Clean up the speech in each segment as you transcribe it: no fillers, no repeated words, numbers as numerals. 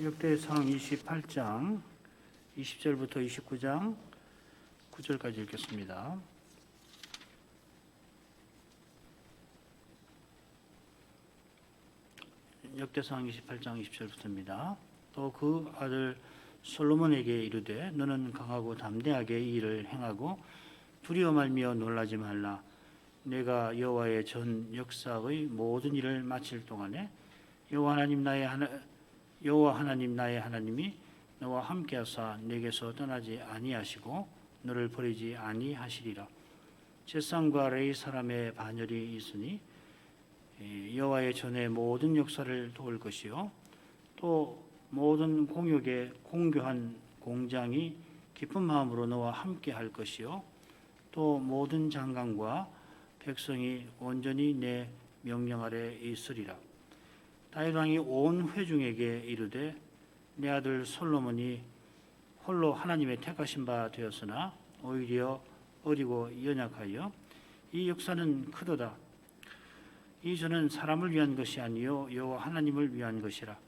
역대상 28장 20절부터 29장 9절까지 읽겠습니다. 역대상 28장 20절부터입니다. 또 그 아들 솔로몬에게 이르되 너는 강하고 담대하게 이 일을 행하고 두려워 말며 놀라지 말라. 내가 여호와의 전 역사의 모든 일을 마칠 동안에 여호와 하나님 나의 하나님이 너와 함께하사 내게서 떠나지 아니하시고 너를 버리지 아니하시리라. 제삼과 레위 사람의 반열이 있으니 여호와의 전의 모든 역사를 도울 것이요 또 모든 공역에 공교한 공장이 기쁜 마음으로 너와 함께할 것이요 또 모든 장관과 백성이 온전히 내 명령 아래 있으리라. 다윗 왕이 온 회중에게 이르되 내 아들 솔로몬이 홀로 하나님의 택하신 바 되었으나 오히려 어리고 연약하여 이 역사는 크도다. 이 전은 사람을 위한 것이 아니요 여호와 하나님을 위한 것이라.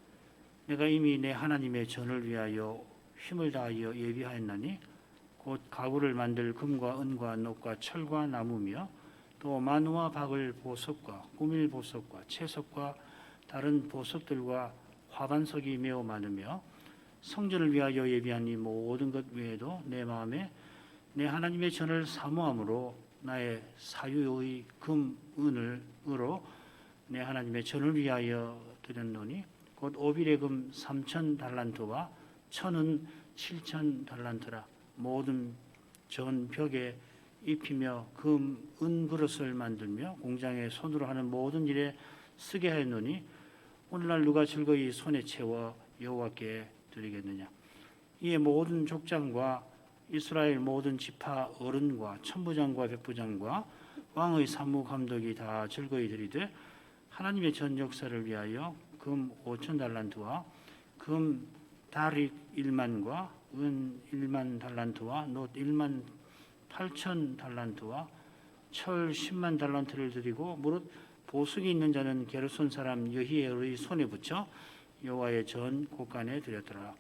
내가 이미 내 하나님의 전을 위하여 힘을 다하여 예비하였나니 곧 가구를 만들 금과 은과 녹과 철과 나무며 또 마누와 박을 보석과 꾸밀 보석과 채석과 다른 보석들과 화반석이 매우 많으며 성전을 위하여 예비한 이 모든 것 외에도 내 마음에 내 하나님의 전을 사모함으로 나의 사유의 금, 은으로 내 하나님의 전을 위하여 드렸노니 곧 오빌의 금 3,000 달란트와 천은 7,000 달란트라. 모든 전 벽에 입히며 금, 은 그릇을 만들며 공장에 손으로 하는 모든 일에 쓰게 하였노니 오늘날 누가 즐거이 손에 채워 여호와께 드리겠느냐. 이에 모든 족장과 이스라엘 모든 지파 어른과 천부장과 백부장과 왕의 사무 감독이 다 즐거이 드리되 하나님의 전 역사를 위하여 금 5,000 달란트와 금 다릭 1만과 은 1만 달란트와 놋 1만 8천 달란트와 철 10만 달란트를 드리고 무릇 보석이 있는 자는 게르손 사람 여히엘의 손에 붙여 여호와의 전 곳간에 드렸더라.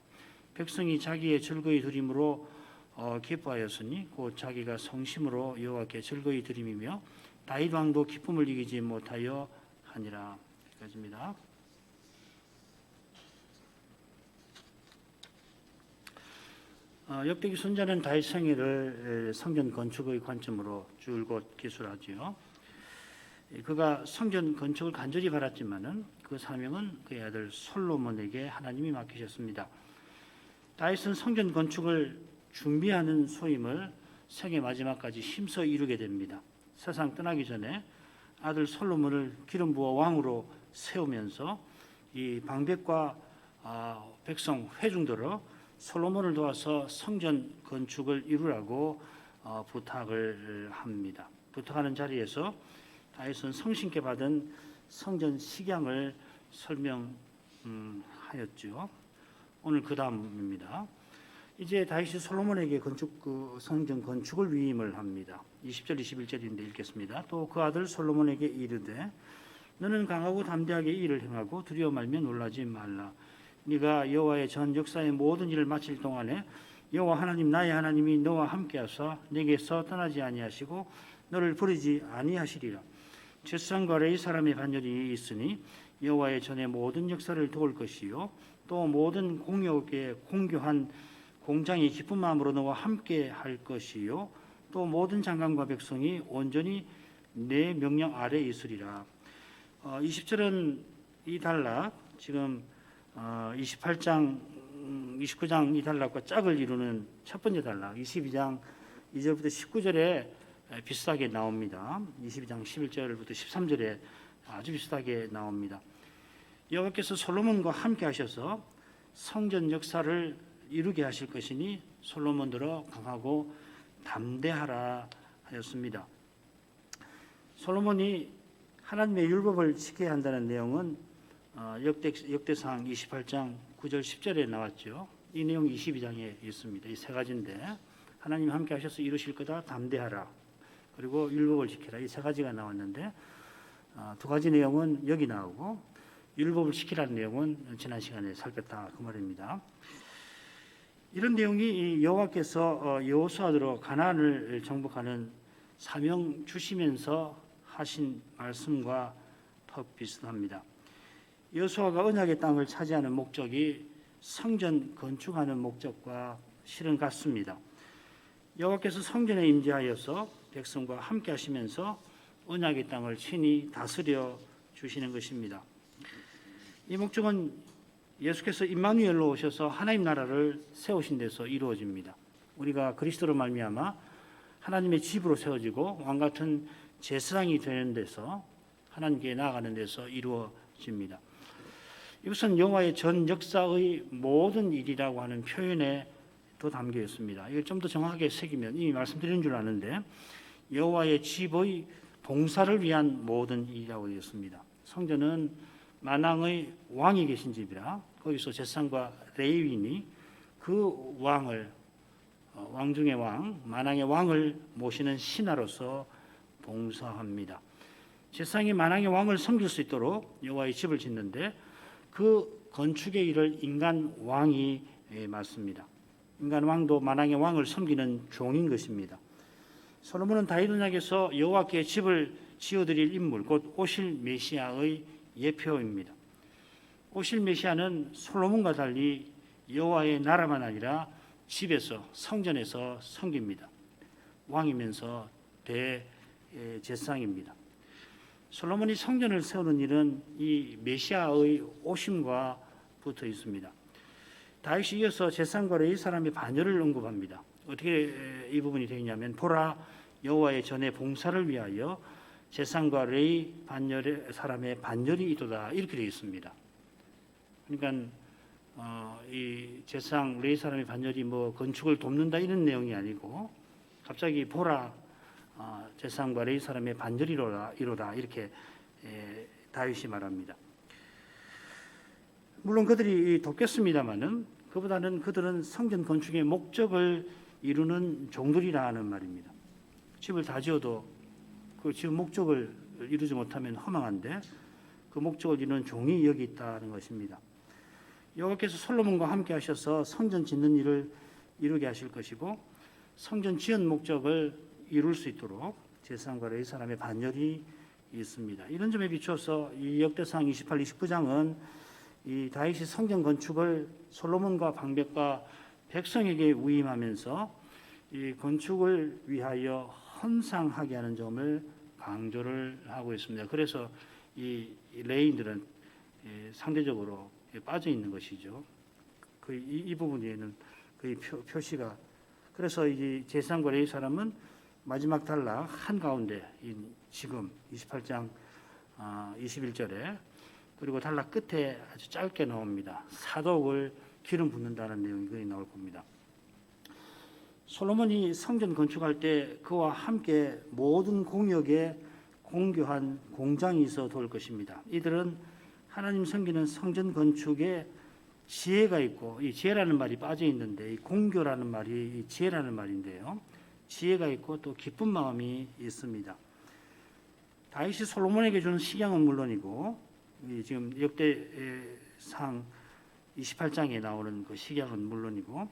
백성이 자기의 즐거이 드림으로 기뻐하였으니 곧 자기가 성심으로 여호와께 즐거이 드림이며 다윗 왕도 기쁨을 이기지 못하여 하니라. 여기까지입니다. 역대기 선자는 다윗 생애를 성전 건축의 관점으로 줄곧 기술하지요. 그가 성전 건축을 간절히 바랐지만은 그 사명은 그의 아들 솔로몬에게 하나님이 맡기셨습니다. 다윗은 성전 건축을 준비하는 소임을 생애 마지막까지 힘써 이루게 됩니다. 세상 떠나기 전에 아들 솔로몬을 기름 부어 왕으로 세우면서 이 방백과 백성 회중들을 솔로몬을 도와서 성전 건축을 이루라고 부탁을 합니다. 부탁하는 자리에서 다윗은 성신께 받은 성전 식양을 설명하였죠. 오늘 그 다음입니다. 이제 다윗이 솔로몬에게 성전 건축을 위임을 합니다. 20절 21절인데 읽겠습니다. 또 그 아들 솔로몬에게 이르되 너는 강하고 담대하게 일을 행하고 두려워 말며 놀라지 말라. 네가 여호와의 전 역사의 모든 일을 마칠 동안에 여호와 하나님 나의 하나님이 너와 함께하사 내게서 떠나지 아니하시고 너를 버리지 아니하시리라. 제사장과 레위 사람의 반열이 있으니 여호와의 전의 모든 역사를 도울 것이요 또 모든 공역에 공교한 공장이 기쁜 마음으로 너와 함께 할 것이요 또 모든 장관과 백성이 온전히 내 명령 아래 있으리라. 20절은 이 단락 지금 28장 29장 이 단락과 짝을 이루는 첫 번째 단락 22장 2절부터 19절에 비슷하게 나옵니다. 22장 11절부터 13절에 아주 비슷하게 나옵니다. 여호와께서 솔로몬과 함께 하셔서 성전 역사를 이루게 하실 것이니 솔로몬들어 강하고 담대하라 하였습니다. 솔로몬이 하나님의 율법을 지켜야 한다는 내용은 역대상 28장 9절 10절에 나왔죠. 이 내용 22장에 있습니다. 이 세 가지인데 하나님 함께 하셔서 이루실 거다 담대하라 그리고 율법을 지켜라 이 세 가지가 나왔는데 두 가지 내용은 여기 나오고 율법을 지키라는 내용은 지난 시간에 살폈다 그 말입니다. 이런 내용이 여호와께서 여호수아로 가나안을 정복하는 사명 주시면서 하신 말씀과 턱 비슷합니다. 여호수아가 언약의 땅을 차지하는 목적이 성전 건축하는 목적과 실은 같습니다. 여호와께서 성전에 임재하여서 백성과 함께 하시면서 언약의 땅을 친히 다스려 주시는 것입니다. 이 목적은 예수께서 임마누엘로 오셔서 하나님 나라를 세우신 데서 이루어집니다. 우리가 그리스도로 말미암아 하나님의 집으로 세워지고 왕 같은 제사장이 되는 데서 하나님께 나아가는 데서 이루어집니다. 이것은 여호와의 전 역사의 모든 일이라고 하는 표현에 또 담겨 있습니다. 이걸 좀 더 정확하게 새기면 이미 말씀드린 줄 아는데 여호와의 집의 봉사를 위한 모든 일이라고 되어 있습니다. 성전은 만왕의 왕이 계신 집이라 거기서 제사장과 레위인이 그 왕을 왕 중의 왕, 만왕의 왕을 모시는 신하로서 봉사합니다. 제사장이 만왕의 왕을 섬길 수 있도록 여호와의 집을 짓는데 그 건축의 일을 인간 왕이 맡습니다. 인간 왕도 만왕의 왕을 섬기는 종인 것입니다. 솔로몬은 다윗 언약에서 여호와께 집을 지어드릴 인물, 곧 오실 메시아의 예표입니다. 오실 메시아는 솔로몬과 달리 여호와의 나라만 아니라 집에서 성전에서 섬깁니다. 왕이면서 대제사장입니다. 솔로몬이 성전을 세우는 일은 이 메시아의 오심과 붙어 있습니다. 다윗이 이어서 제사장과 레위 사람의 반열을 언급합니다. 어떻게 이 부분이 되냐면 보라 여호와의 전에 봉사를 위하여 제사장과 레위 반열의 사람의 반열이 이도다 이렇게 되어 있습니다. 그러니까 이 제사장 레위 사람의 반열이 뭐 건축을 돕는다 이런 내용이 아니고 갑자기 보라 제사장과 레위 사람의 반열이 이로다 이렇게 다윗이 말합니다. 물론 그들이 돕겠습니다마는 그보다는 그들은 성전 건축의 목적을 이루는 종들이라 하는 말입니다. 집을 다 지어도 그 지은 목적을 이루지 못하면 허망한데 그 목적을 이루는 종이 여기 있다는 것입니다. 여호와께서 솔로몬과 함께 하셔서 성전 짓는 일을 이루게 하실 것이고 성전 지은 목적을 이룰 수 있도록 제사장과 레위 사람의 반열이 있습니다. 이런 점에 비추어서 이 역대상 28, 29장은 이 다윗이 성전 건축을 솔로몬과 방백과 백성에게 위임하면서 이 건축을 위하여 헌상하게 하는 점을 강조를 하고 있습니다. 그래서 이 레위인들은 상대적으로 빠져 있는 것이죠. 이 부분에는 거의 표시가 그래서 이 제사장과 레위 사람은 마지막 단락 한 가운데 지금 28장 21절에 그리고 단락 끝에 아주 짧게 나옵니다. 사독을 기름 붓는다는 내용이 거기 나올 겁니다. 솔로몬이 성전 건축할 때 그와 함께 모든 공역에 공교한 공장이 있어 도울 것입니다. 이들은 하나님 섬기는 성전 건축에 지혜가 있고 이 지혜라는 말이 빠져 있는데 이 공교라는 말이 이 지혜라는 말인데요. 지혜가 있고 또 기쁜 마음이 있습니다. 다윗이 솔로몬에게 준 식양은 물론이고 지금 역대상 28장에 나오는 그 식양은 물론이고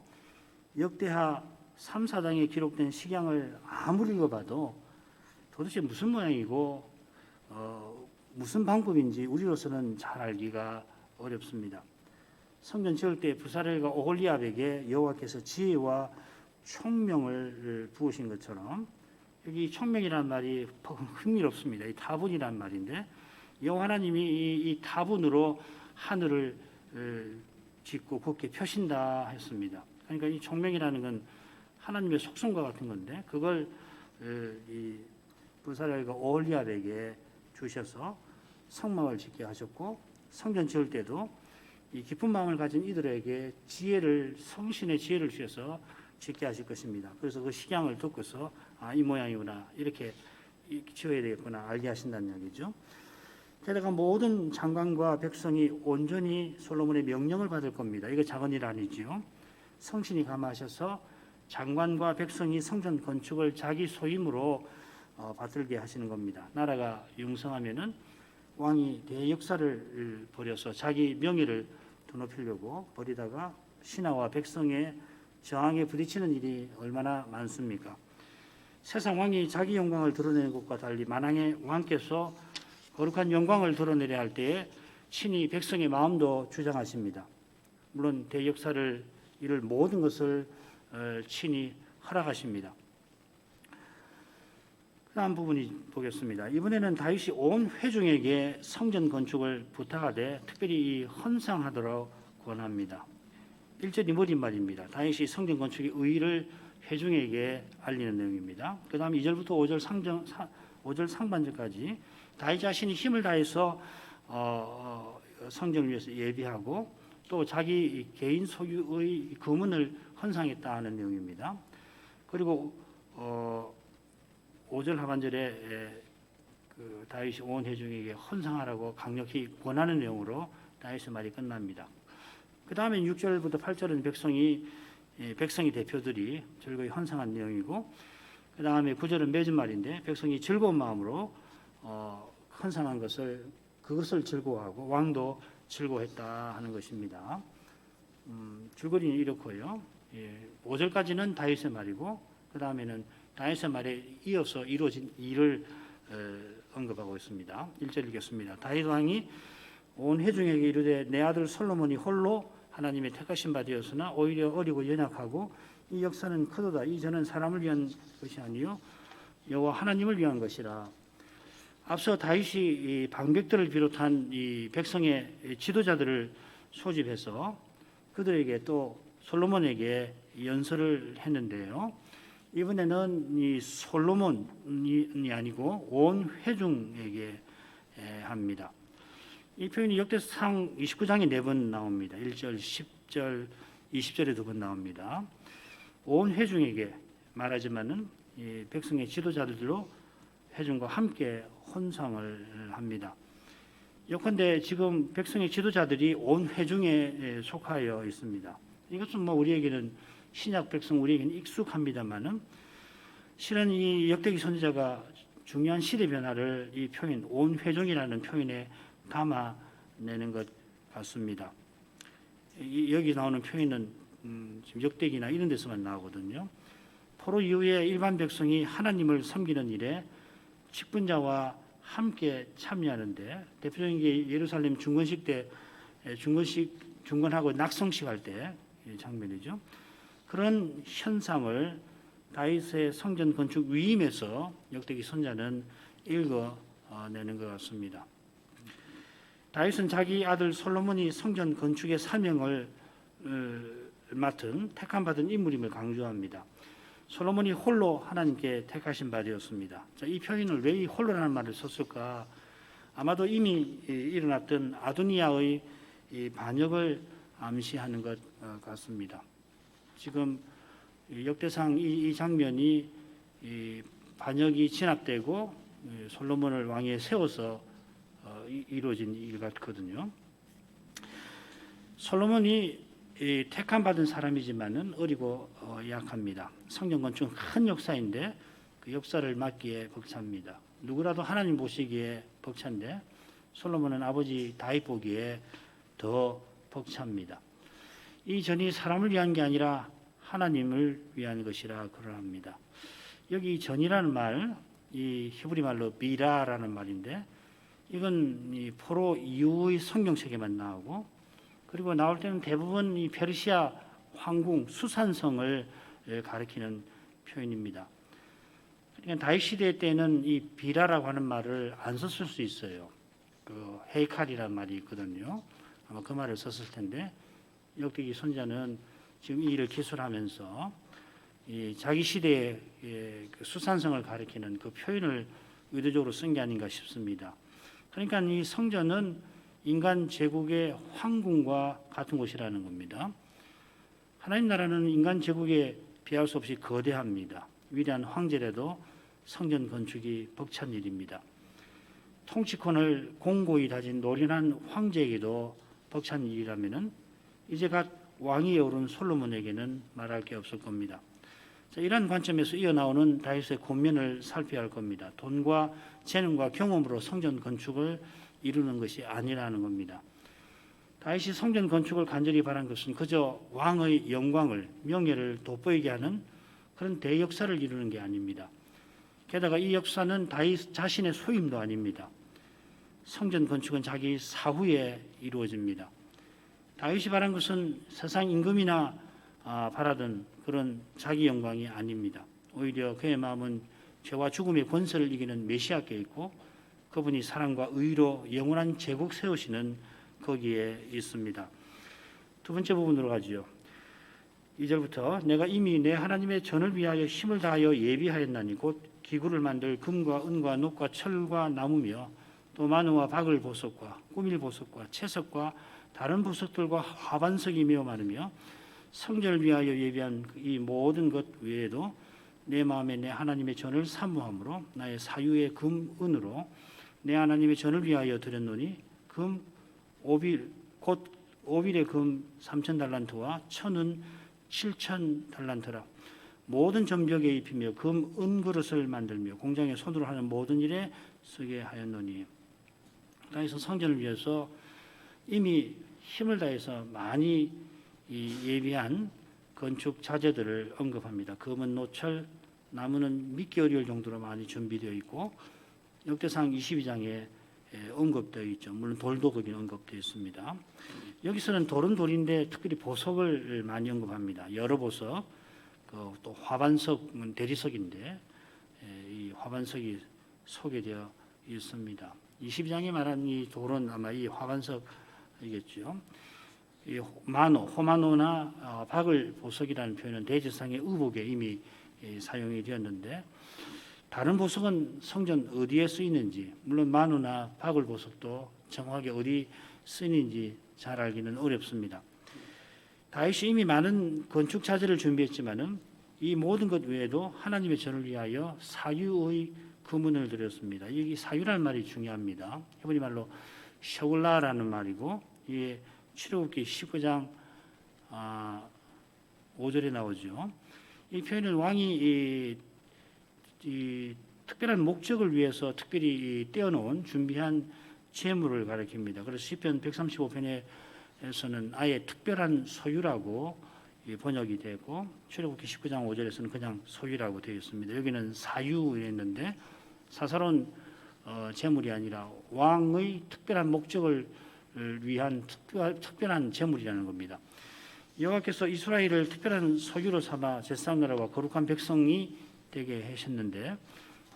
역대하 3, 4장에 기록된 식양을 아무리 읽어봐도 도대체 무슨 모양이고 무슨 방법인지 우리로서는 잘 알기가 어렵습니다. 성전 지을 때 부사렐과 오홀리압에게 여호와께서 지혜와 총명을 부으신 것처럼 여기 총명이라는 말이 흥미롭습니다. 이 타분이라는 말인데 여호와 하나님이 이 타분으로 하늘을 짓고 굳게 펴신다 했습니다. 그러니까 이 총명이라는 건 하나님의 속성과 같은 건데 그걸 이 부사렐과 오홀리압에게 주셔서 성막을 짓게 하셨고 성전 지을 때도 이 깊은 마음을 가진 이들에게 성신의 지혜를 주셔서 짓게 하실 것입니다. 그래서 그 식양을 듣고서 이 모양이구나 이렇게 지어야 되겠구나 알게 하신다는 이야기죠. 게다가 모든 장관과 백성이 온전히 솔로몬의 명령을 받을 겁니다. 이거 작은 일 아니지요. 성신이 감하셔서 장관과 백성이 성전 건축을 자기 소임으로 받들게 하시는 겁니다. 나라가 융성하면은 왕이 대역사를 벌여서 자기 명예를 드높이려고 벌이다가 신하와 백성의 저항에 부딪히는 일이 얼마나 많습니까? 세상 왕이 자기 영광을 드러내는 것과 달리 만왕의 왕께서 거룩한 영광을 드러내려 할 때에 친히 백성의 마음도 주장하십니다. 물론 대역사를 이룰 모든 것을 친히 허락하십니다. 다음 부분이 보겠습니다. 이번에는 다윗이 온 회중에게 성전 건축을 부탁하되 특별히 이 헌상하도록 권합니다. 1절 이머리말입니다. 다윗이 성전 건축의 의의를 회중에게 알리는 내용입니다. 그 다음 2절부터 5절 상반절까지 다윗 자신이 힘을 다해서 성전을 위해서 예비하고 또 자기 개인 소유의 금은을 헌상했다 하는 내용입니다. 그리고 5절 하반절에 그 다윗이 온 회중에게 헌상하라고 강력히 권하는 내용으로 다윗의 말이 끝납니다. 그 다음에 6절부터 8절은 백성의 대표들이 즐거이 헌상한 내용이고, 그 다음에 9절은 맺은 말인데 백성이 즐거운 마음으로 헌상한 그것을 즐거워하고 왕도 즐거워했다 하는 것입니다. 줄거리는 이렇고요. 5절까지는 다윗의 말이고 그 다음에는 다윗의 말에 이어서 이루어진 일을 언급하고 있습니다. 1절 읽겠습니다. 다윗 왕이 온 회중에게 이르되 내 아들 솔로몬이 홀로 하나님의 택하신 바 되었으나 오히려 어리고 연약하고 이 역사는 크도다. 이 전은 사람을 위한 것이 아니요 여호와 하나님을 위한 것이라. 앞서 다윗이 이 방백들을 비롯한 이 백성의 지도자들을 소집해서 그들에게 또 솔로몬에게 연설을 했는데요. 이번에는 이 솔로몬이 아니고 온 회중에게 합니다. 이 표현이 역대상 29장에 4번 나옵니다. 1절, 10절, 20절에 2번 나옵니다. 온 회중에게 말하지만은 이 백성의 지도자들로 회중과 함께 헌상을 합니다. 예컨대 지금 백성의 지도자들이 온 회중에 속하여 있습니다. 이것은 우리에게는 신약 백성 우리에게는 익숙합니다만은 실은 이 역대기 선지자가 중요한 시대 변화를 이 표현 온 회중이라는 표현에 담아내는 것 같습니다. 여기 나오는 표현은 지금 역대기나 이런 데서만 나오거든요. 포로 이후에 일반 백성이 하나님을 섬기는 일에 직분자와 함께 참여하는데 대표적인 게 예루살렘 중건식 때 중건하고 낙성식 할 때 장면이죠. 그런 현상을 다윗의 성전 건축 위임에서 역대기 선자는 읽어내는 것 같습니다. 다윗은 자기 아들 솔로몬이 성전 건축의 사명을 맡은 택함받은 인물임을 강조합니다. 솔로몬이 홀로 하나님께 택하신 바 되었습니다. 이 표현을 왜 이 홀로라는 말을 썼을까? 아마도 이미 일어났던 아도니아의 반역을 암시하는 것 같습니다. 지금 역대상 이 장면이 반역이 진압되고 솔로몬을 왕위에 세워서 이루어진 일 같거든요. 솔로몬이 택함 받은 사람이지만은 어리고 약합니다. 성전 건축은 큰 역사인데 그 역사를 맡기에 벅찹니다. 누구라도 하나님 보시기에 벅찬데 솔로몬은 아버지 다윗 보기에 더 벅찹니다. 이 전이 사람을 위한 게 아니라 하나님을 위한 것이라 그러합니다. 여기 전이라는 말, 이 히브리 말로 비라라는 말인데 이건 이 포로 이후의 성경책에만 나오고 그리고 나올 때는 대부분 이 페르시아 황궁 수산성을 가리키는 표현입니다. 그러니까 다윗 시대 때는 이 비라라고 하는 말을 안 썼을 수 있어요. 그 헤이칼이라는 말이 있거든요. 아마 그 말을 썼을 텐데 역대기 선자는 지금 이 일을 기술하면서 이 자기 시대의 그 수산성을 가리키는 그 표현을 의도적으로 쓴 게 아닌가 싶습니다. 그러니까 이 성전은 인간 제국의 황궁과 같은 곳이라는 겁니다. 하나님 나라는 인간 제국에 비할 수 없이 거대합니다. 위대한 황제라도 성전 건축이 벅찬 일입니다. 통치권을 공고히 다진 노련한 황제에게도 벅찬 일이라면은 이제 각 왕위에 오른 솔로몬에게는 말할 게 없을 겁니다. 자, 이러한 관점에서 이어나오는 다윗의 권면을 살펴야 할 겁니다. 돈과 재능과 경험으로 성전 건축을 이루는 것이 아니라는 겁니다. 다윗이 성전 건축을 간절히 바란 것은 그저 왕의 영광을, 명예를 돋보이게 하는 그런 대역사를 이루는 게 아닙니다. 게다가 이 역사는 다윗 자신의 소임도 아닙니다. 성전 건축은 자기 사후에 이루어집니다. 다윗이 바란 것은 세상 임금이나 바라던 그런 자기 영광이 아닙니다. 오히려 그의 마음은 죄와 죽음의 권세를 이기는 메시아께 있고 그분이 사랑과 의로 영원한 제국 세우시는 거기에 있습니다. 두 번째 부분으로 가지요. 2절부터 내가 이미 내 하나님의 전을 위하여 힘을 다하여 예비하였나니 곧 기구를 만들 금과 은과 녹과 철과 나무며 또 마누와 박을 보석과 꾸밀 보석과 채석과 다른 보석들과 화반석이며 많으며 성전을 위하여 예비한 이 모든 것 외에도 내 마음에 내 하나님의 전을 사모함으로 나의 사유의 금 은으로 내 하나님의 전을 위하여 드렸노니 금 오빌 곧 오빌의 금 3,000달란트와 천은 7,000달란트라. 모든 전벽에 입히며 금 은그릇을 만들며 공장에 손으로 하는 모든 일에 쓰게 하였노니. 그래서 성전을 위해서 이미 힘을 다해서 많이 예비한 건축 자재들을 언급합니다. 금은 노철, 나무는 믿기 어려울 정도로 많이 준비되어 있고 역대상 22장에 언급되어 있죠. 물론 돌도 거기 언급되어 있습니다. 여기서는 돌은 돌인데 특별히 보석을 많이 언급합니다. 여러 보석, 또 화반석은 대리석인데 이 화반석이 소개되어 있습니다. 22장에 말한 이 돌은 아마 이 화반석이겠죠. 이 호마노나 박을 보석이라는 표현은 대제사장의 의복에 이미 사용이 되었는데 다른 보석은 성전 어디에 쓰이는지, 물론 마누나 바글 보석도 정확하게 어디 쓰이는지 잘 알기는 어렵습니다. 다윗이 이미 많은 건축 자재를 준비했지만은 이 모든 것 외에도 하나님의 전을 위하여 사유의 금은을 드렸습니다. 여기 사유라는 말이 중요합니다. 히브리 말로 셔글라라는 말이고 이게 출애굽기 19장 5절에 나오죠. 이 표현은 왕이 이 특별한 목적을 위해서 특별히 떼어놓은 준비한 재물을 가리킵니다. 그래서 시편 135편에서는 아예 특별한 소유라고 번역이 되고 출애굽기 19장 5절에서는 그냥 소유라고 되어 있습니다. 여기는 사유였는데 사사로운 재물이 아니라 왕의 특별한 목적을 위한 특별한 재물이라는 겁니다. 여호와께서 이스라엘을 특별한 소유로 삼아 제사장나라와 거룩한 백성이 되게 하셨는데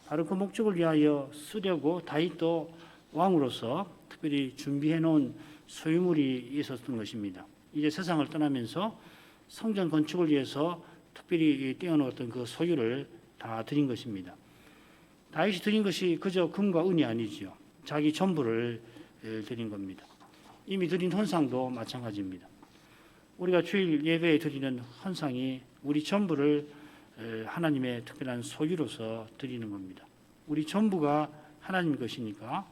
바로 그 목적을 위하여 쓰려고 다윗도 왕으로서 특별히 준비해 놓은 소유물이 있었던 것입니다. 이제 세상을 떠나면서 성전 건축을 위해서 특별히 떼어놓았던 그 소유를 다 드린 것입니다. 다윗이 드린 것이 그저 금과 은이 아니지요. 자기 전부를 드린 겁니다. 이미 드린 헌상도 마찬가지입니다. 우리가 주일 예배에 드리는 헌상이 우리 전부를 하나님의 특별한 소유로서 드리는 겁니다. 우리 전부가 하나님 것이니까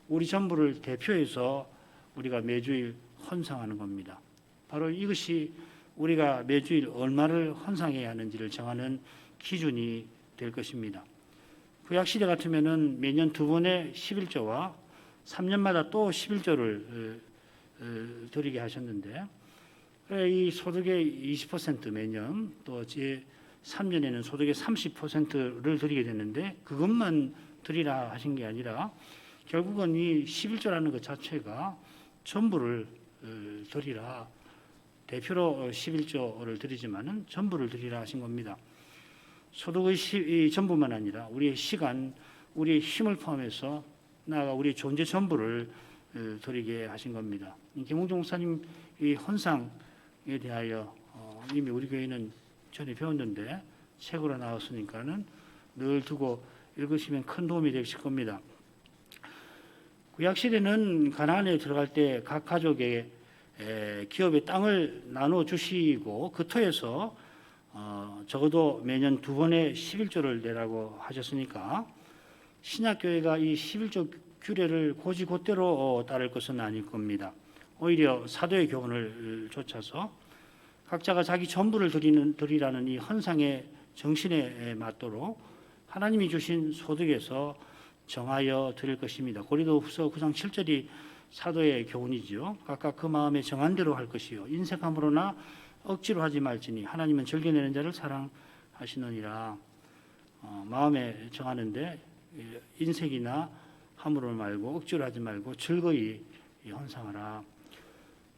우리 전부를 대표해서 우리가 매주일 헌상하는 겁니다. 바로 이것이 우리가 매주일 얼마를 헌상해야 하는지를 정하는 기준이 될 것입니다. 구약시대 같으면은 매년 2번의 11조와 3년마다 또 11조를 드리게 하셨는데 이 소득의 20% 매년 또 제 3년에는 소득의 30%를 드리게 되는데 그것만 드리라 하신 게 아니라 결국은 이 11조라는 것 자체가 전부를 드리라 대표로 11조를 드리지만은 전부를 드리라 하신 겁니다. 소득의 전부만 아니라 우리의 시간, 우리의 힘을 포함해서 나아가 우리의 존재 전부를 드리게 하신 겁니다. 김홍종 목사님 이 헌상에 대하여 이미 우리 교회는 전에 배웠는데 책으로 나왔으니까는 늘 두고 읽으시면 큰 도움이 되실 겁니다. 구약 시대는 가나안에 들어갈 때 각 가족의 기업의 땅을 나눠 주시고 그 터에서 적어도 매년 2번의 11조를 내라고 하셨으니까 신약교회가 이 11조 규례를 고지곧대로 따를 것은 아닐 겁니다. 오히려 사도의 교훈을 쫓아서 각자가 자기 전부를 드리라는 이 헌상의 정신에 맞도록 하나님이 주신 소득에서 정하여 드릴 것입니다. 고린도후서 9장 7절이 사도의 교훈이지요. 각각 그 마음에 정한 대로 할 것이요 인색함으로나 억지로 하지 말지니 하나님은 즐겨내는 자를 사랑하시느니라. 마음에 정하는데 인색이나 함으로 말고 억지로 하지 말고 즐거이 헌상하라.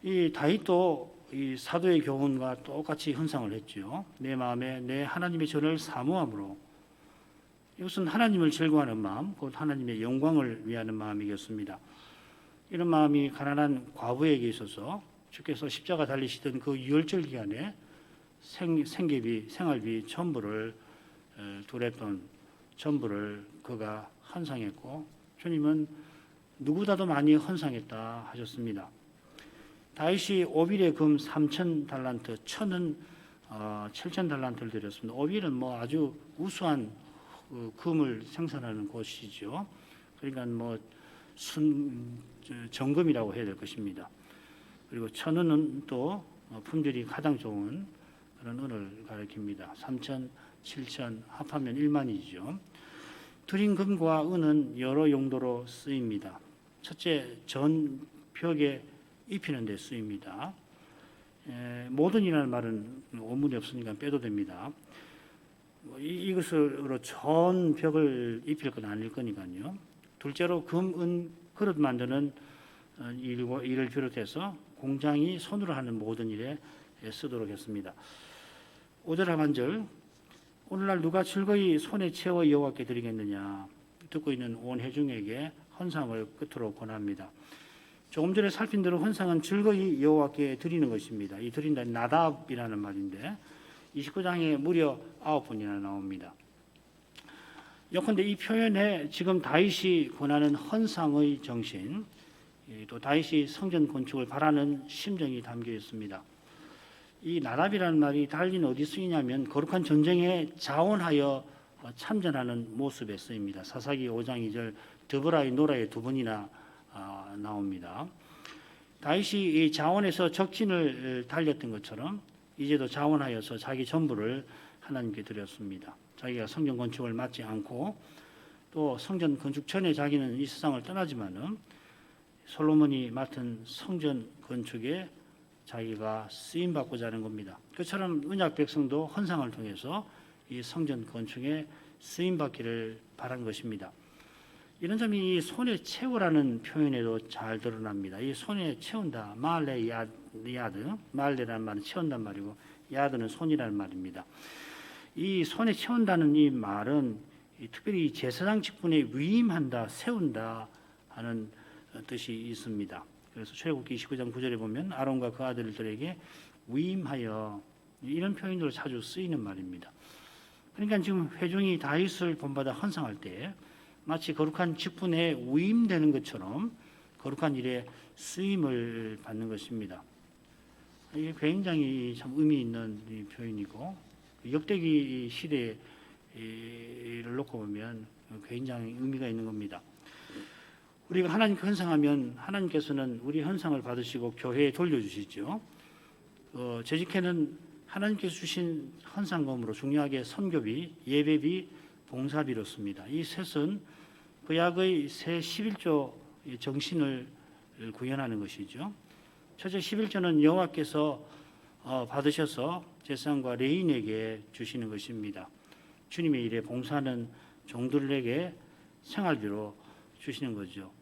이 다윗도 이 사도의 교훈과 똑같이 헌상을 했죠. 내 마음에 내 하나님의 전을 사모함으로. 이것은 하나님을 즐거워하는 마음, 곧 하나님의 영광을 위하는 마음이겠습니다. 이런 마음이 가난한 과부에게 있어서 주께서 십자가 달리시던 그 유월절 기간에 생계비, 생활비 전부를 두랬던 전부를 그가 헌상했고 주님은 누구보다도 많이 헌상했다 하셨습니다. 다윗이 오빌의 금 3,000달란트, 천은 7,000달란트를 드렸습니다. 오빌은 뭐 아주 우수한 금을 생산하는 곳이죠. 그러니까 정금이라고 해야 될 것입니다. 그리고 천은은 또 품질이 가장 좋은 그런 은을 가리킵니다. 3,000, 7,000 합하면 1만이죠. 드린 금과 은은 여러 용도로 쓰입니다. 첫째, 전벽에 입히는 데 쓰입니다. 모든이라는 말은 원문이 없으니까 빼도 됩니다. 이것으로 전 벽을 입힐 건 아닐 거니까요. 둘째로 금, 은, 그릇 만드는 일을 비롯해서 공장이 손으로 하는 모든 일에 쓰도록 했습니다. 5절 하반절, 오늘날 누가 즐거이 손에 채워 여호와께 드리겠느냐. 듣고 있는 온 회중에게 헌상을 끝으로 권합니다. 조금 전에 살핀 대로 헌상은 즐거이 여호와께 드리는 것입니다. 이 드린다 나답이라는 말인데 29장에 무려 9번이나 나옵니다. 예컨대 이 표현에 지금 다윗이 권하는 헌상의 정신, 또 다윗이 성전 건축을 바라는 심정이 담겨 있습니다. 이 나답이라는 말이 달린 어디 쓰이냐면 거룩한 전쟁에 자원하여 참전하는 모습에 쓰입니다. 사사기 5장 2절 드보라의 노라에 2번이나 나옵니다. 다윗이 이 자원에서 적진을 달렸던 것처럼 이제도 자원하여서 자기 전부를 하나님께 드렸습니다. 자기가 성전 건축을 맡지 않고 또 성전 건축 전에 자기는 이 세상을 떠나지만은 솔로몬이 맡은 성전 건축에 자기가 쓰임 받고자 하는 겁니다. 그처럼 언약 백성도 헌상을 통해서 이 성전 건축에 쓰임 받기를 바란 것입니다. 이런 점이 이 손에 채우라는 표현에도 잘 드러납니다. 이 손에 채운다. 말레 야드. 말레라는 말은 채운단 말이고 야드는 손이라는 말입니다. 이 손에 채운다는 이 말은 특별히 제사장 직분에 위임한다, 세운다 하는 뜻이 있습니다. 그래서 출애굽기 29장 9절에 보면 아론과 그 아들들에게 위임하여 이런 표현으로 자주 쓰이는 말입니다. 그러니까 지금 회중이 다윗을 본받아 헌상할 때 마치 거룩한 직분에 위임되는 것처럼 거룩한 일에 쓰임을 받는 것입니다. 이게 굉장히 참 의미 있는 표현이고 역대기 시대를 놓고 보면 굉장히 의미가 있는 겁니다. 우리가 하나님께 헌상하면 하나님께서는 우리 헌상을 받으시고 교회에 돌려주시죠. 재직회는 하나님께서 주신 헌상금으로 중요하게 선교비, 예배비, 봉사비로 씁니다. 이 셋은 구약의 새 11조 정신을 구현하는 것이죠. 첫째 11조는 여호와께서 받으셔서 제사장과 레위인에게 주시는 것입니다. 주님의 일에 봉사하는 종들에게 생활비로 주시는 거죠.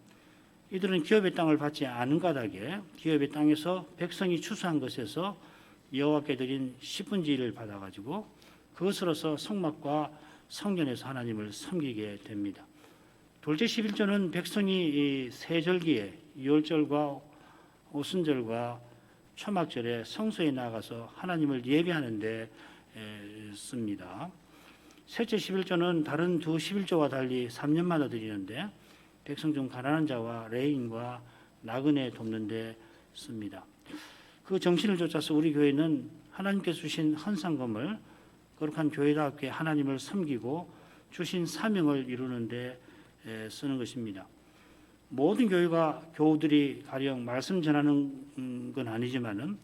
이들은 기업의 땅을 받지 않은 까닭에 기업의 땅에서 백성이 추수한 것에서 여호와께 드린 10분의 1을 받아가지고 그것으로서 성막과 성전에서 하나님을 섬기게 됩니다. 둘째 11조는 백성이 세절기에 유월절과 오순절과 초막절에 성소에 나가서 하나님을 예배하는 데 씁니다. 셋째 11조는 다른 두 11조와 달리 3년마다 드리는데 백성 중 가난한 자와 레인과 나그네 돕는 데 씁니다. 그 정신을 쫓아서 우리 교회는 하나님께서 주신 헌상금을 거룩한 교회답게 하나님을 섬기고 주신 사명을 이루는 데 쓰는 것입니다. 모든 교우들이 가령 말씀 전하는 건 아니지만은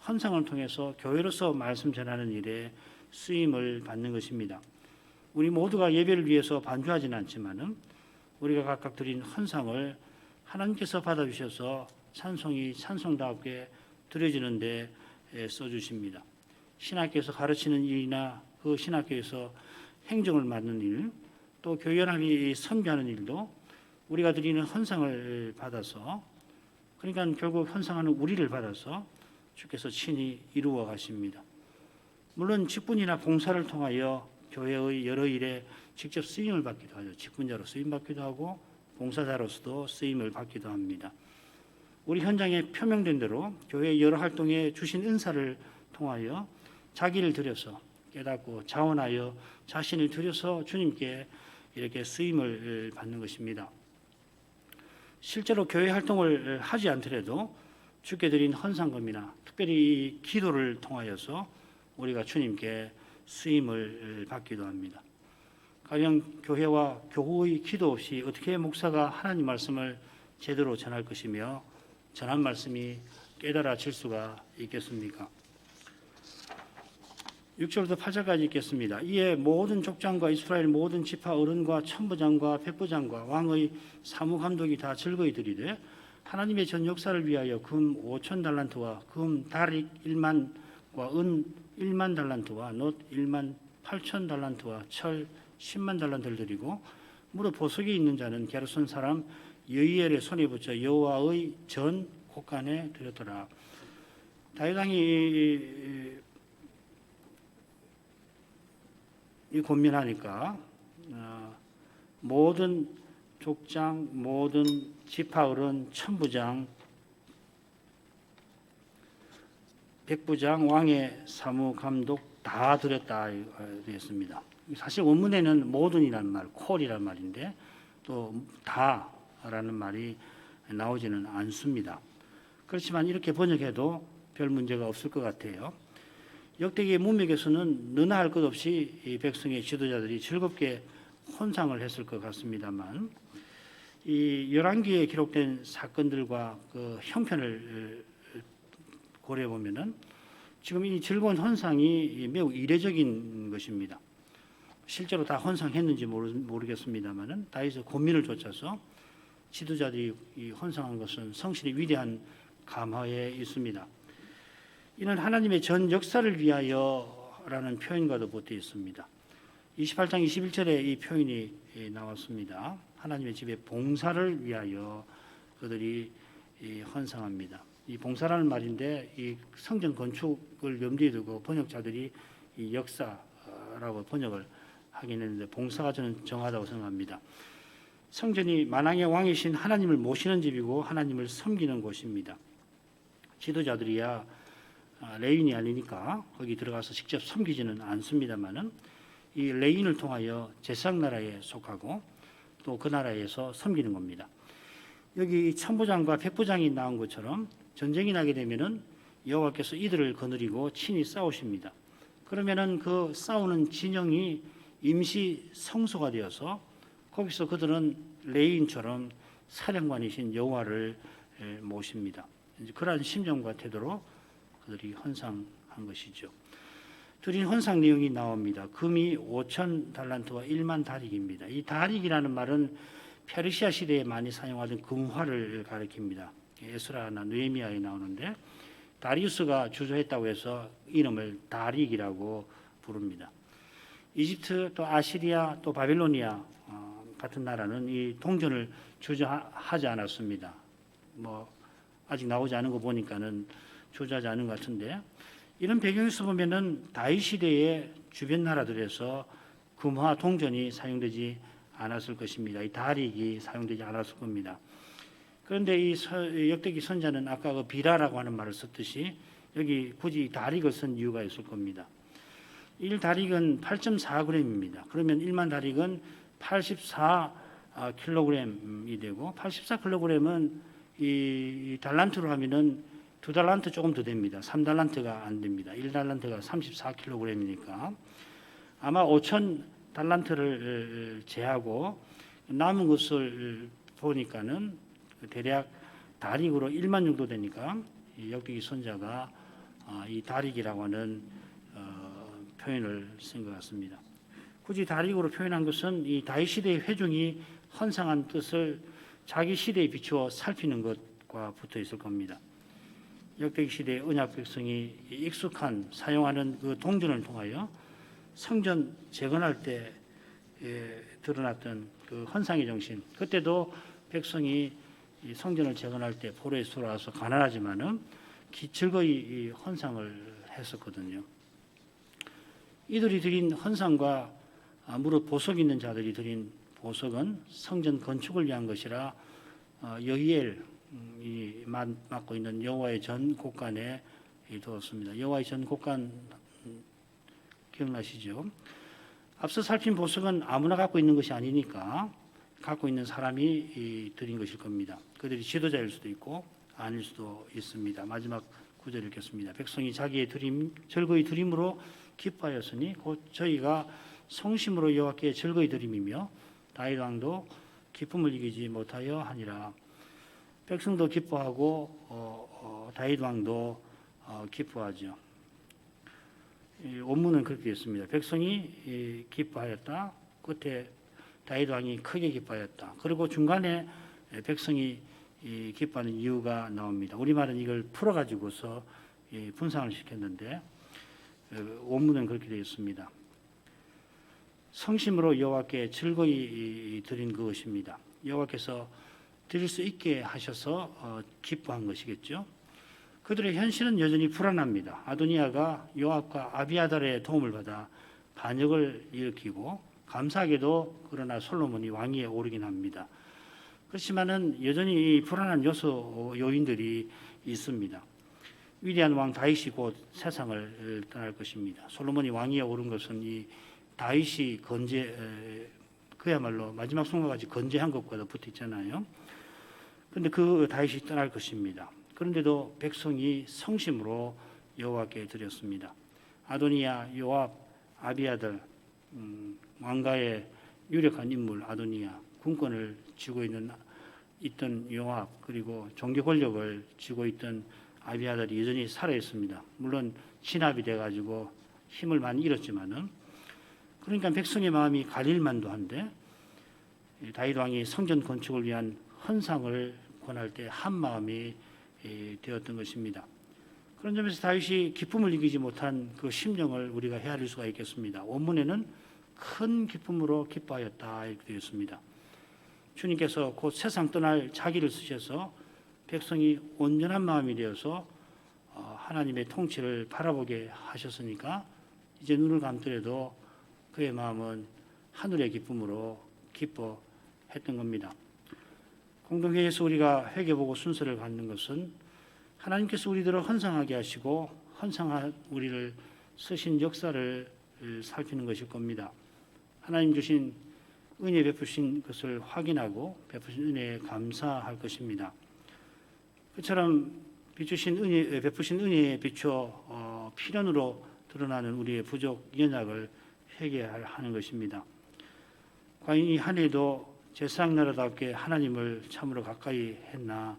헌상을 통해서 교회로서 말씀 전하는 일에 쓰임을 받는 것입니다. 우리 모두가 예배를 위해서 반주하지는 않지만은 우리가 각각 드린 헌상을 하나님께서 받아주셔서 찬송이 찬송답게 드려지는데 써주십니다. 신학교에서 가르치는 일이나 그 신학교에서 행정을 맡는 일, 또 교연합이 선교하는 일도 우리가 드리는 헌상을 받아서, 그러니까 결국 헌상하는 우리를 받아서 주께서 친히 이루어 가십니다. 물론 직분이나 봉사를 통하여 교회의 여러 일에 직접 쓰임을 받기도 하죠. 직분자로 쓰임 받기도 하고 봉사자로서도 쓰임을 받기도 합니다. 우리 현장에 표명된 대로 교회 여러 활동에 주신 은사를 통하여 자기를 들여서 깨닫고 자원하여 자신을 들여서 주님께 이렇게 쓰임을 받는 것입니다. 실제로 교회 활동을 하지 않더라도 주께 드린 헌상금이나 특별히 기도를 통하여서 우리가 주님께 쓰임을 받기도 합니다. 가령 교회와 교우의 기도 없이 어떻게 목사가 하나님 말씀을 제대로 전할 것이며 전한 말씀이 깨달아질 수가 있겠습니까? 6절부터 8절까지 읽겠습니다. 이에 모든 족장과 이스라엘 모든 지파 어른과 천부장과 백부장과 왕의 사무감독이 다 즐거이 드리되 하나님의 전 역사를 위하여 금 5천 달란트와 금 다릭 1만과 은 1만 달란트와 놋 1만 8천 달란트와 철 10만 달란트를 드리고 무릇 보석이 있는 자는 게르손 사람 여이엘의 손에 붙여 여호와의 전 곳간에 드렸더라. 다윗 왕이 이 고민하니까 모든 족장, 모든 지파어른, 천부장, 백부장, 왕의 사무감독 다 드렸다 되었습니다. 사실 원문에는 모든이라는 말, 콜이라는 말인데 또 다라는 말이 나오지는 않습니다. 그렇지만 이렇게 번역해도 별 문제가 없을 것 같아요. 역대기 문맥에서는 너나 할 것 없이 이 백성의 지도자들이 즐겁게 헌상을 했을 것 같습니다만 이 열왕기에 기록된 사건들과 그 형편을 고려해 보면은 지금 이 즐거운 헌상이 매우 이례적인 것입니다. 실제로 다 헌상했는지 모르겠습니다만은 다윗의 고민을 좇아서 지도자들이 이 헌상한 것은 성실히 위대한 감화에 있습니다. 이는 하나님의 전 역사를 위하여라는 표현과도 붙어 있습니다. 28장 21절에 이 표현이 나왔습니다. 하나님의 집에 봉사를 위하여 그들이 헌상합니다. 이 봉사라는 말인데 이 성전 건축을 염두에 두고 번역자들이 이 역사라고 번역을 하긴 했는데 봉사가 저는 정확하다고 생각합니다. 성전이 만왕의 왕이신 하나님을 모시는 집이고 하나님을 섬기는 곳입니다. 지도자들이야 레인이 아니니까 거기 들어가서 직접 섬기지는 않습니다만은 이 레인을 통하여 제사장 나라에 속하고 또 그 나라에서 섬기는 겁니다. 여기 천부장과 백부장이 나온 것처럼 전쟁이 나게 되면은 여호와께서 이들을 거느리고 친히 싸우십니다. 그러면은 그 싸우는 진영이 임시 성소가 되어서 거기서 그들은 레인처럼 사령관이신 여호와를 모십니다. 그러한 심정과 태도로 그들이 헌상한 것이죠. 드린 헌상 내용이 나옵니다. 금이 5천 달란트와 1만 다릭입니다. 이 다릭이라는 말은 페르시아 시대에 많이 사용하던 금화를 가리킵니다. 에스라나 느헤미야에 나오는데 다리우스가 주도했다고 해서 이름을 다릭이라고 부릅니다. 이집트 또 아시리아 또 바빌로니아 같은 나라는 이 동전을 주저하지 않았습니다. 아직 나오지 않은 거 보니까는 주저하지 않은 것 같은데 이런 배경에서 보면은 다윗 시대의 주변 나라들에서 금화 동전이 사용되지 않았을 것입니다. 이 다릭이 사용되지 않았을 겁니다. 그런데 이 역대기 선자는 아까 그 비라라고 하는 말을 썼듯이 여기 굳이 다릭을 쓴 이유가 있을 겁니다. 1다릭은 8.4g입니다. 그러면 1만 다릭은 84kg이 되고 84kg은 이 달란트로 하면은 2달란트 조금 더 됩니다. 3달란트가 안 됩니다. 1달란트가 34kg이니까 아마 5천 달란트를 제하고 남은 것을 보니까는 대략 다릭으로 1만 정도 되니까 역대기 선자가 이 다릭이라고 하는 표현을 쓴 것 같습니다. 굳이 다릭으로 표현한 것은 이 다윗 시대의 회중이 헌상한 뜻을 자기 시대에 비추어 살피는 것과 붙어 있을 겁니다. 역대기 시대 언약 백성이 익숙한 사용하는 그 동전을 통하여 성전 재건할 때 드러났던 그 헌상의 정신, 그때도 백성이 이 성전을 재건할 때 포로에서 돌아와서 가난하지만은 즐거이 헌상을 했었거든요. 이들이 드린 헌상과 무릇 보석 있는 자들이 드린 보석은 성전 건축을 위한 것이라 여기엘이 맡고 있는 여호와의 전 곳간에 두었습니다. 여호와의 전 곳간 기억나시죠? 앞서 살핀 보석은 아무나 갖고 있는 것이 아니니까 갖고 있는 사람이 드린 것일 겁니다. 그들이 지도자일 수도 있고 아닐 수도 있습니다. 마지막 구절 읽겠습니다. 백성이 자기의 즐거이 드림으로 기뻐하였으니 곧 저희가 성심으로 여호와께 즐거이 드림이며 다윗 왕도 기쁨을 이기지 못하여 하니라. 백성도 기뻐하고 다윗 왕도 기뻐하죠. 원문은 그렇게 되었습니다. 백성이 기뻐하였다. 끝에 다윗 왕이 크게 기뻐하였다. 그리고 중간에 백성이 기뻐하는 이유가 나옵니다. 우리말은 이걸 풀어가지고서 분상을 시켰는데 원문은 그렇게 되어 있습니다. 성심으로 여호와께 즐거이 드린 그것입니다. 여호와께서 드릴 수 있게 하셔서 기뻐한 것이겠죠. 그들의 현실은 여전히 불안합니다. 아도니아가 요압과 아비아달의 도움을 받아 반역을 일으키고 감사하게도 그러나 솔로몬이 왕위에 오르긴 합니다. 그렇지만은 여전히 불안한 요인들이 있습니다. 위대한 왕 다윗이 곧 세상을 떠날 것입니다. 솔로몬이 왕위에 오른 것은 이 다윗이 그야말로 마지막 순간까지 건재한 것과도 붙어 있잖아요. 그런데 그 다윗이 떠날 것입니다. 그런데도 백성이 성심으로 여호와께 드렸습니다. 아도니아, 요압, 아비아들, 왕가의 유력한 인물 아도니아, 군권을 쥐고 있던 요압, 그리고 종교 권력을 쥐고 있던 아비아들이 여전히 살아 있습니다. 물론 진압이 돼가지고 힘을 많이 잃었지만은, 그러니까 백성의 마음이 갈릴만도 한데 다윗 왕이 성전 건축을 위한 헌상을 권할 때 한 마음이 되었던 것입니다. 그런 점에서 다윗이 기쁨을 이기지 못한 그 심령을 우리가 헤아릴 수가 있겠습니다. 원문에는 큰 기쁨으로 기뻐하였다 이렇게 되어 있습니다. 주님께서 곧 세상 떠날 자기를 쓰셔서 백성이 온전한 마음이 되어서 하나님의 통치를 바라보게 하셨으니까 이제 눈을 감더라도 그의 마음은 하늘의 기쁨으로 기뻐했던 겁니다. 공동회의에서 우리가 회개보고 순서를 갖는 것은 하나님께서 우리들을 헌상하게 하시고 헌상한 우리를 쓰신 역사를 살피는 것일 겁니다. 하나님 주신 은혜 베푸신 것을 확인하고 베푸신 은혜에 감사할 것입니다. 그처럼 베푸신 은혜에 비추어 필연으로 드러나는 우리의 부족 연약을 회개하는 것입니다. 과연 이 한 해도 제사장 나라답게 하나님을 참으로 가까이 했나,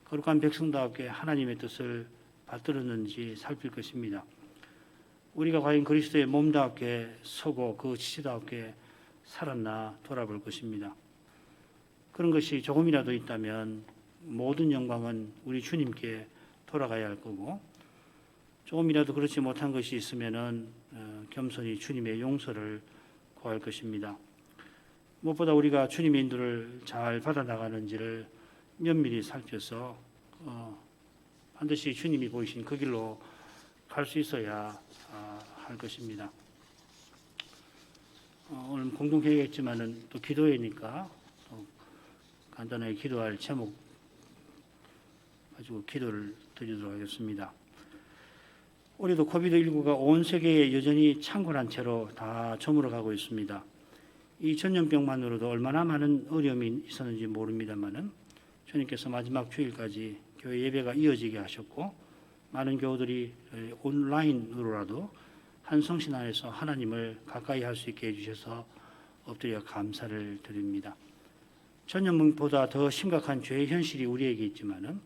거룩한 백성답게 하나님의 뜻을 받들었는지 살필 것입니다. 우리가 과연 그리스도의 몸답게 서고 그 지체답게 살았나 돌아볼 것입니다. 그런 것이 조금이라도 있다면 모든 영광은 우리 주님께 돌아가야 할 거고, 조금이라도 그렇지 못한 것이 있으면은 겸손히 주님의 용서를 구할 것입니다. 무엇보다 우리가 주님의 인도를 잘 받아 나가는지를 면밀히 살펴서 반드시 주님이 보이신 그 길로 갈 수 있어야 할 것입니다. 오늘 공동회의겠지만은 또 기도회니까 또 간단하게 기도할 제목 가지고 기도를 드리도록 하겠습니다. 올해도 코비드19가 온 세계에 여전히 창궐한 채로 다 저물어 가고 있습니다. 이 전염병만으로도 얼마나 많은 어려움이 있었는지 모릅니다만은 주님께서 마지막 주일까지 교회 예배가 이어지게 하셨고, 많은 교우들이 온라인으로라도 한 성신 안에서 하나님을 가까이 할 수 있게 해주셔서 엎드려 감사를 드립니다. 전염병보다 더 심각한 죄의 현실이 우리에게 있지만은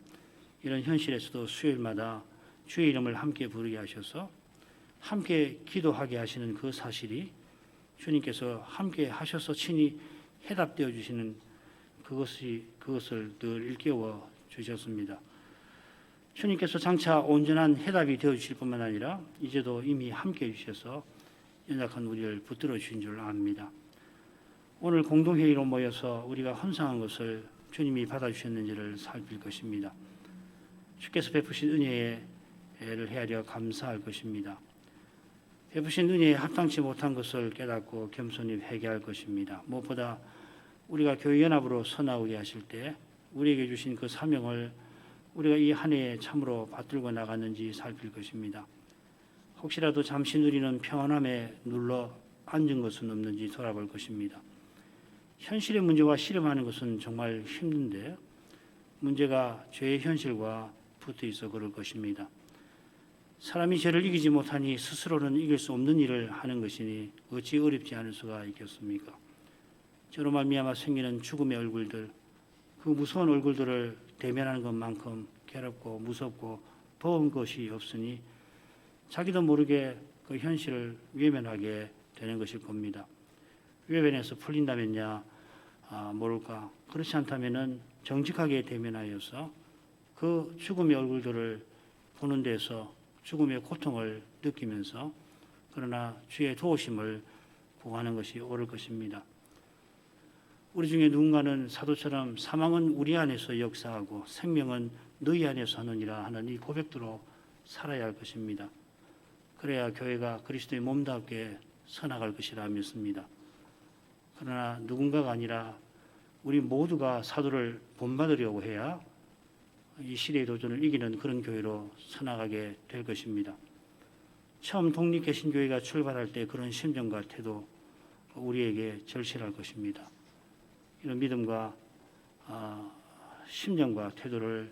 이런 현실에서도 수요일마다 주의 이름을 함께 부르게 하셔서 함께 기도하게 하시는 그 사실이 주님께서 함께 하셔서 친히 해답되어 주시는 그것을 늘 일깨워 주셨습니다. 주님께서 장차 온전한 해답이 되어 주실 뿐만 아니라 이제도 이미 함께 해 주셔서 연약한 우리를 붙들어 주신 줄 압니다. 오늘 공동회의로 모여서 우리가 헌상한 것을 주님이 받아주셨는지를 살필 것입니다. 주께서 베푸신 은혜를 헤아려 감사할 것입니다. 베푸신 은혜에 합당치 못한 것을 깨닫고 겸손히 회개할 것입니다. 무엇보다 우리가 교회 연합으로 서나오게 하실 때 우리에게 주신 그 사명을 우리가 이 한 해에 참으로 받들고 나갔는지 살필 것입니다. 혹시라도 잠시 누리는 평안함에 눌러 앉은 것은 없는지 돌아볼 것입니다. 현실의 문제와 씨름하는 것은 정말 힘든데 문제가 죄의 현실과 붙어 있어 그럴 것입니다. 사람이 죄를 이기지 못하니 스스로는 이길 수 없는 일을 하는 것이니 어찌 어렵지 않을 수가 있겠습니까? 저로 말미암아 생기는 죽음의 얼굴들, 그 무서운 얼굴들을 대면하는 것만큼 괴롭고 무섭고 더운 것이 없으니 자기도 모르게 그 현실을 외면하게 되는 것일 겁니다. 외면에서 풀린다면야 모를까. 그렇지 않다면은 정직하게 대면하여서 그 죽음의 얼굴들을 보는 데서 죽음의 고통을 느끼면서 그러나 주의 도우심을 구하는 것이 옳을 것입니다. 우리 중에 누군가는 사도처럼 사망은 우리 안에서 역사하고 생명은 너희 안에서 하느니라 하는 이 고백대로 살아야 할 것입니다. 그래야 교회가 그리스도의 몸답게 서나갈 것이라 믿습니다. 그러나 누군가가 아니라 우리 모두가 사도를 본받으려고 해야 이 시대의 도전을 이기는 그런 교회로 서나가게 될 것입니다. 처음 독립개신교회가 출발할 때 그런 심정과 태도 우리에게 절실할 것입니다. 이런 믿음과 심정과 태도를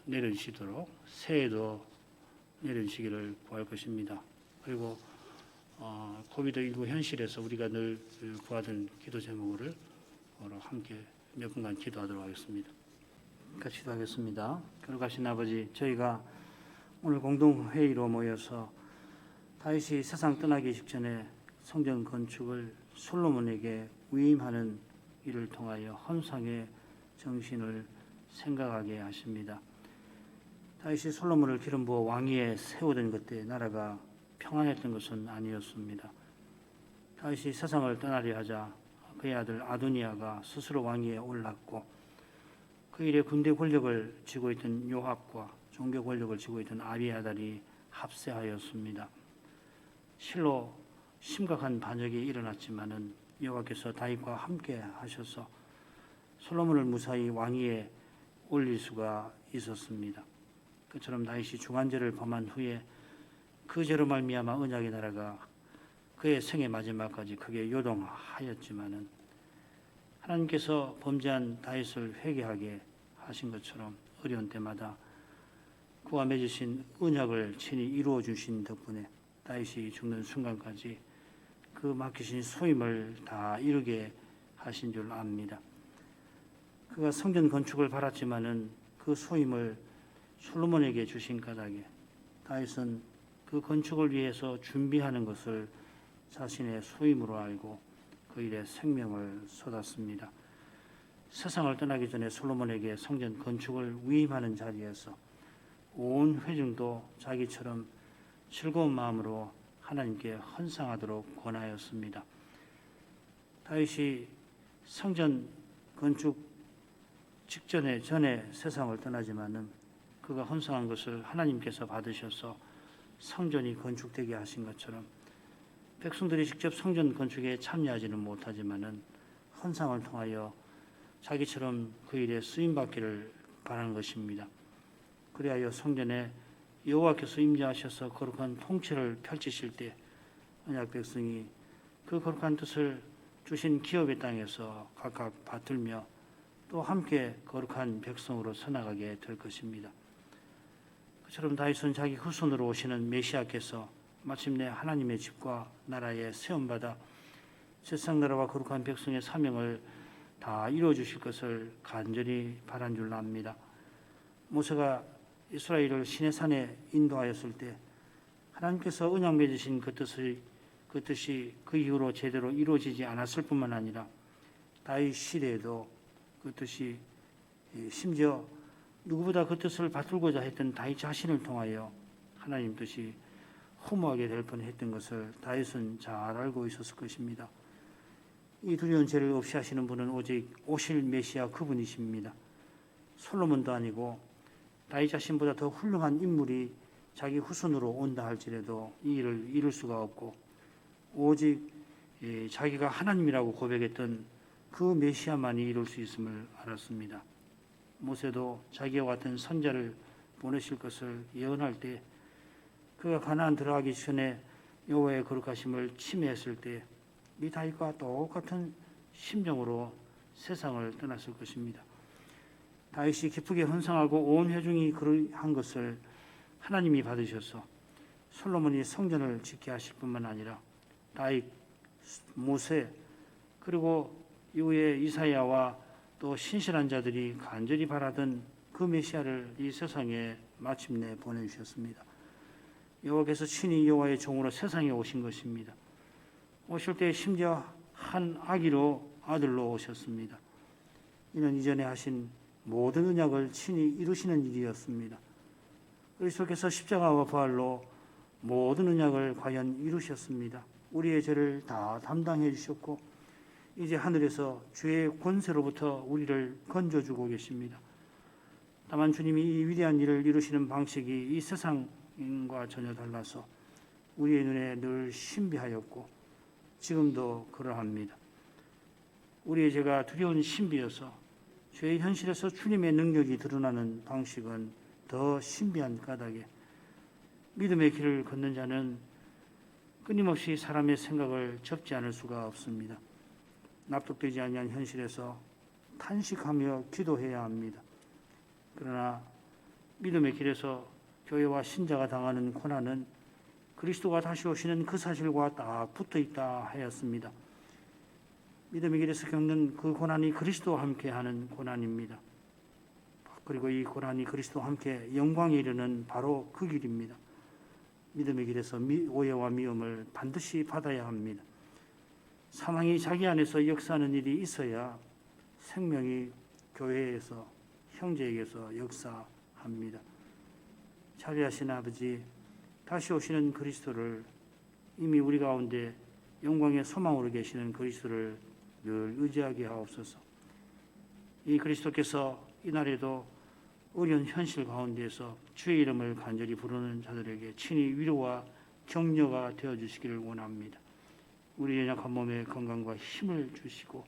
내려주시도록 새해도 내려주시기를 구할 것입니다. 그리고 코비드19 현실에서 우리가 늘 구하던 기도 제목을 함께 몇 분간 기도하도록 하겠습니다. 같이 기도하겠습니다. 거룩하신 아버지, 저희가 오늘 공동회의로 모여서 다윗이 세상 떠나기 직전에 성전 건축을 솔로몬에게 위임하는 일을 통하여 헌상의 정신을 생각하게 하십니다. 다윗이 솔로몬을 기름 부어 왕위에 세우던 그때 나라가 평안했던 것은 아니었습니다. 다윗이 세상을 떠나려 하자 그의 아들 아도니아가 스스로 왕위에 올랐고 그 일에 군대 권력을 쥐고 있던 요압과 종교 권력을 쥐고 있던 아비아달이 합세하였습니다. 실로 심각한 반역이 일어났지만은 여호와께서 다윗과 함께 하셔서 솔로몬을 무사히 왕위에 올릴 수가 있었습니다. 그처럼 다윗이 중한죄를 범한 후에 그 죄로 말미암아 언약의 나라가 그의 생의 마지막까지 크게 요동하였지만은 하나님께서 범죄한 다윗을 회개하게 하신 것처럼 어려운 때마다 그와 맺으신 언약을 친히 이루어 주신 덕분에 다윗이 죽는 순간까지 그 맡기신 소임을 다 이루게 하신 줄 압니다. 그가 성전 건축을 바랐지만은 그 소임을 솔로몬에게 주신 까닭에 다윗은 그 건축을 위해서 준비하는 것을 자신의 소임으로 알고 그 일에 생명을 쏟았습니다. 세상을 떠나기 전에 솔로몬에게 성전 건축을 위임하는 자리에서 온 회중도 자기처럼 즐거운 마음으로 하나님께 헌상하도록 권하였습니다. 다윗이 성전 건축 전에 세상을 떠나지만은 그가 헌상한 것을 하나님께서 받으셔서 성전이 건축되게 하신 것처럼 백성들이 직접 성전 건축에 참여하지는 못하지만은 헌상을 통하여 자기처럼 그 일에 쓰임 받기를 바라는 것입니다. 그리하여 성전에 여호와께서 임재하셔서 거룩한 통치를 펼치실 때 언약 백성이 그 거룩한 뜻을 주신 기업의 땅에서 각각 받들며 또 함께 거룩한 백성으로 서나가게 될 것입니다. 그처럼 다윗은 자기 후손으로 오시는 메시아께서 마침내 하나님의 집과 나라에 세움받아 세상 나라와 거룩한 백성의 사명을 다 이루어 주실 것을 간절히 바란 줄 압니다. 모세가 이스라엘을 시내산에 인도하였을 때 하나님께서 언약 맺으신 그 뜻이 그 이후로 제대로 이루어지지 않았을 뿐만 아니라 다윗 시대에도 그 뜻이 심지어 누구보다 그 뜻을 받들고자 했던 다윗 자신을 통하여 하나님 뜻이 허무하게 될 뻔했던 것을 다윗은 잘 알고 있었을 것입니다. 이 두려운 죄를 없이 하시는 분은 오직 오실 메시아 그분이십니다. 솔로몬도 아니고 다윗 자신보다 더 훌륭한 인물이 자기 후손으로 온다 할지라도 이 일을 이룰 수가 없고 오직 자기가 하나님이라고 고백했던 그 메시아만이 이룰 수 있음을 알았습니다. 모세도 자기와 같은 선자를 보내실 것을 예언할 때 그가 가나안 들어가기 전에 여호와의 거룩하심을 침해했을 때 이 다윗과 똑같은 심정으로 세상을 떠났을 것입니다. 다윗이 기쁘게 헌상하고 온 회중이 그러한 것을 하나님이 받으셔서 솔로몬이 성전을 짓게 하실 뿐만 아니라 다윗, 모세 그리고 이후에 이사야와 또 신실한 자들이 간절히 바라던 그 메시아를 이 세상에 마침내 보내주셨습니다. 여호와께서 친히 여호와의 종으로 세상에 오신 것입니다. 오실 때 심지어 한 아기로 아들로 오셨습니다. 이는 이전에 하신 모든 언약을 친히 이루시는 일이었습니다. 그리스도께서 십자가와 부활로 모든 언약을 과연 이루셨습니다. 우리의 죄를 다 담당해 주셨고 이제 하늘에서 죄의 권세로부터 우리를 건져주고 계십니다. 다만 주님이 이 위대한 일을 이루시는 방식이 이 세상과 전혀 달라서 우리의 눈에 늘 신비하였고 지금도 그러합니다. 우리의 죄가 두려운 신비여서 죄의 현실에서 주님의 능력이 드러나는 방식은 더 신비한 까닭에 믿음의 길을 걷는 자는 끊임없이 사람의 생각을 접지 않을 수가 없습니다. 납득되지 아니한 현실에서 탄식하며 기도해야 합니다. 그러나 믿음의 길에서 교회와 신자가 당하는 고난은 그리스도가 다시 오시는 그 사실과 딱 붙어 있다 하였습니다. 믿음의 길에서 겪는 그 고난이 그리스도와 함께하는 고난입니다. 그리고 이 고난이 그리스도와 함께 영광에 이르는 바로 그 길입니다. 믿음의 길에서 오해와 미움을 반드시 받아야 합니다. 사망이 자기 안에서 역사하는 일이 있어야 생명이 교회에서 형제에게서 역사합니다. 자비하신 아버지, 다시 오시는 그리스도를 이미 우리 가운데 영광의 소망으로 계시는 그리스도를 늘 의지하게 하옵소서. 이 그리스도께서 이날에도 어려운 현실 가운데에서 주의 이름을 간절히 부르는 자들에게 친히 위로와 격려가 되어주시기를 원합니다. 우리 연약한 몸에 건강과 힘을 주시고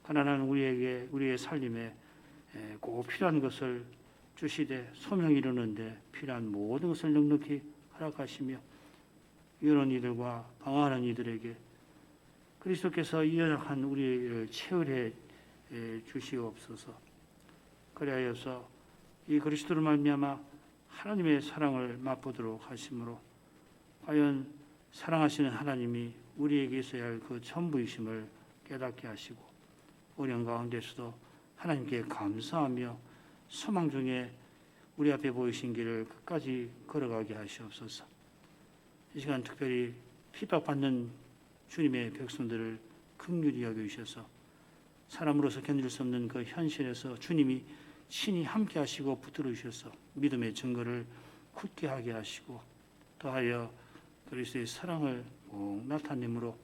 가난한 우리에게 우리의 살림에 꼭 필요한 것을 주시되 소명 이루는데 필요한 모든 것을 넉넉히 허락하시며 이런 이들과 방황하는 이들에게 그리스도께서 이 연약한 우리를 채울해 주시옵소서. 그리하여서 이 그리스도를 말미암아 하나님의 사랑을 맛보도록 하심으로 과연 사랑하시는 하나님이 우리에게 있어야 할 그 전부이심을 깨닫게 하시고 어려운 가운데서도 하나님께 감사하며 소망 중에 우리 앞에 보이신 길을 끝까지 걸어가게 하시옵소서. 이 시간 특별히 핍박받는 주님의 백성들을 긍휼히 여겨주셔서 사람으로서 견딜 수 없는 그 현실에서 주님이 친히 함께 하시고 붙들어 주셔서 믿음의 증거를 굳게 하게 하시고 더하여 그리스도의 사랑을 꼭 나타내므로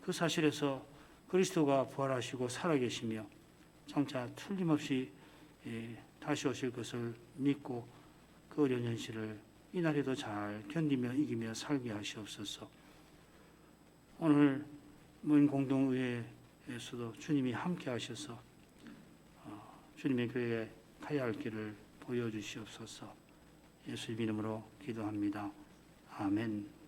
그 사실에서 그리스도가 부활하시고 살아계시며 장차 틀림없이 다시 오실 것을 믿고 그 어려운 현실을 이날에도 잘 견디며 이기며 살게 하시옵소서. 오늘 모인 공동의회에서도 주님이 함께 하셔서 주님의 교회에 가야 할 길을 보여주시옵소서. 예수의 이름으로 기도합니다. 아멘.